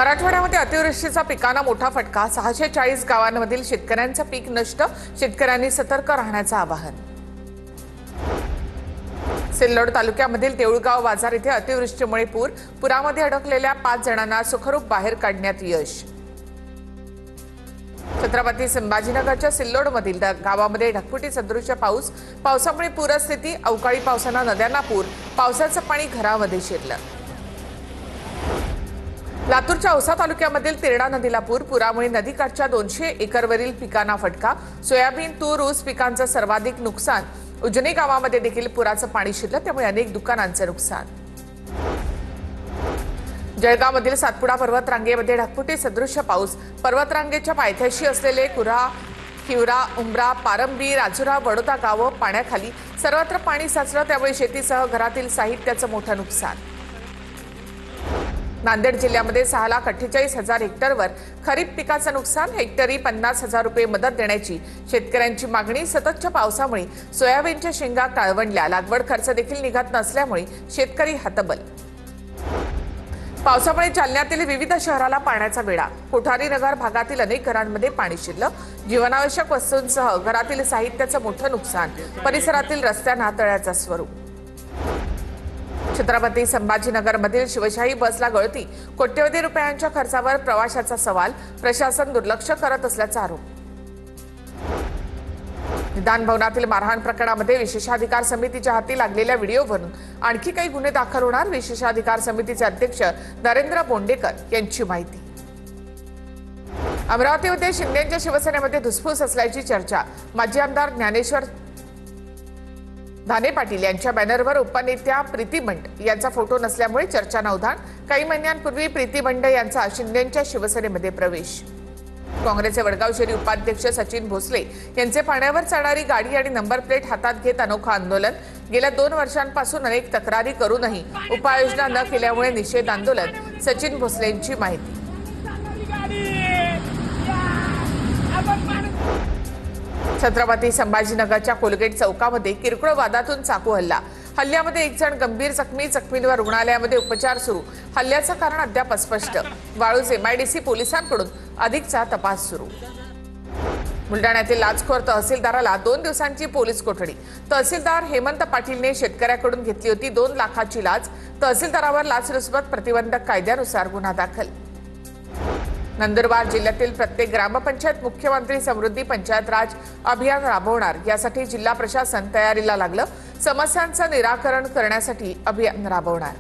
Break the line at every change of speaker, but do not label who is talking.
मराठवाड्यामध्ये अतिवृष्टीचा पिकांना मोठा फटका। 640 गावांमधील शेतकऱ्यांचं पीक नष्ट। शेतकऱ्यांनी सतर्क राहण्याचं आवाहन। सिल्लोड तालुक्यामधील देऊळगाव बाजार येथे अतिवृष्टीमुळे पुरामध्ये अडकलेल्या 5 जणांना सुखरूप बाहेर काढण्यात यश। छत्रपती संभाजीनगरच्या सिल्लोडमधील गावामध्ये ढगफुटी सदृश पावसामुळे पूरस्थिती। अवकाळी पावसाने नद्यांना पूर, पावसाचं पाणी घरामध्ये शिरलं। लातूरच्या औसा तालुक्यामधील तिरणा नदीला पुरामुळे नदीकाठच्या 200 एकरवरील पिकांना फटका। सोयाबीन, तूर, ऊस पिकांचं सर्वाधिक नुकसान। उजनी गावामध्ये देखील पुराचं पाणी शिरलं, त्यामुळे अनेक दुकानांचं नुकसान। जळगावमधील सातपुडा पर्वतरांगेमध्ये ढगफुटी सदृश पाऊस। पर्वतरांगेच्या पायथ्याशी असलेले कुऱ्हा, हिवरा, उमरा, पारंबी, राजुरा, वडोदा गावं पाण्याखाली। सर्वत्र पाणी साचलं, त्यामुळे शेतीसह घरातील साहित्याचं मोठं नुकसान। नांदेड जिल्ह्यामध्ये 6,48,000 हेक्टरवर खरीप पिकाचं नुकसान। हेक्टरी 50,000 रुपये मदत देण्याची शेतकऱ्यांची मागणी। सततच्या पावसामुळे सोयाबीनच्या शेंगा काळवंडल्या। लागवड खर्च देखील निघत नसल्यामुळे शेतकरी हतबल। पावसामुळे जालन्यातील विविध शहराला पाण्याचा वेढा। कोठारी नगर भागातील अनेक घरांमध्ये पाणी शिरलं। जीवनावश्यक वस्तूंसह घरातील साहित्याचं मोठं नुकसान। परिसरातील रस्त्यांना तळ्याचं स्वरूप। छत्रपती संभाजीनगरमधील शिवशाही बसला गळती। कोट्यवधी रुपयांच्या खर्चावर प्रवाशाचा सवाल। प्रशासन दुर्लक्ष करत असल्याचा आरोप। विधान भवनातील मारहाण प्रकरणामध्ये विशेषाधिकार समितीच्या हाती लागलेल्या व्हिडिओवरून आणखी काही गुन्हे दाखल होणार। विशेषाधिकार समितीचे अध्यक्ष नरेंद्र बोंडेकर यांची माहिती। अमरावतीमध्ये शिंदेंच्या शिवसेनेमध्ये धुसफूस असल्याची चर्चा। माजी आमदार ज्ञानेश्वर धाने पाटील यांच्या बॅनरवर उपनेत्या प्रीती बंड यांचा फोटो नसल्यामुळे चर्चांना उधाण। काही महिन्यांपूर्वी प्रीती बंड यांचा शिंदेंच्या शिवसेनेमध्ये प्रवेश। काँग्रेसचे वडगाव शहरी उपाध्यक्ष सचिन भोसले यांचे पाण्यावर चालणारी गाडी आणि नंबर प्लेट हातात घेत अनोखं आंदोलन। गेल्या 2 वर्षांपासून अनेक तक्रारी करूनही उपाययोजना न केल्यामुळे निषेध आंदोलन। सचिन भोसले यांची माहिती। छत्रपती संभाजीनगरच्या कोलगेट चौकामध्ये किरकोळ वादातून चाकू हल्ला। हल्ल्यामध्ये 1 जण गंभीर जखमी। जखमींवर रुग्णालयामध्ये उपचार सुरू। हल्ल्याचं कारण अद्याप अस्पष्ट। वाळूज MIDC पोलिसांकडून अधिकचा तपास सुरू। बुलढाण्यातील लाचखोर तहसीलदाराला 2 दिवसांची पोलीस कोठडी। तहसीलदार हेमंत पाटीलने शेतकऱ्याकडून घेतली होती 2 लाखाची लाच। तहसीलदारावर लाचलुचपत प्रतिबंधक कायद्यानुसार गुन्हा दाखल। नंदुरबार जिल्ह्यातील प्रत्येक ग्रामपंचायत मुख्यमंत्री समृद्धी पंचायत राज अभियान राबवणार। यासाठी जिल्हा प्रशासन तयारीला लागलं। समस्यांचं निराकरण करण्यासाठी अभियान राबवणार।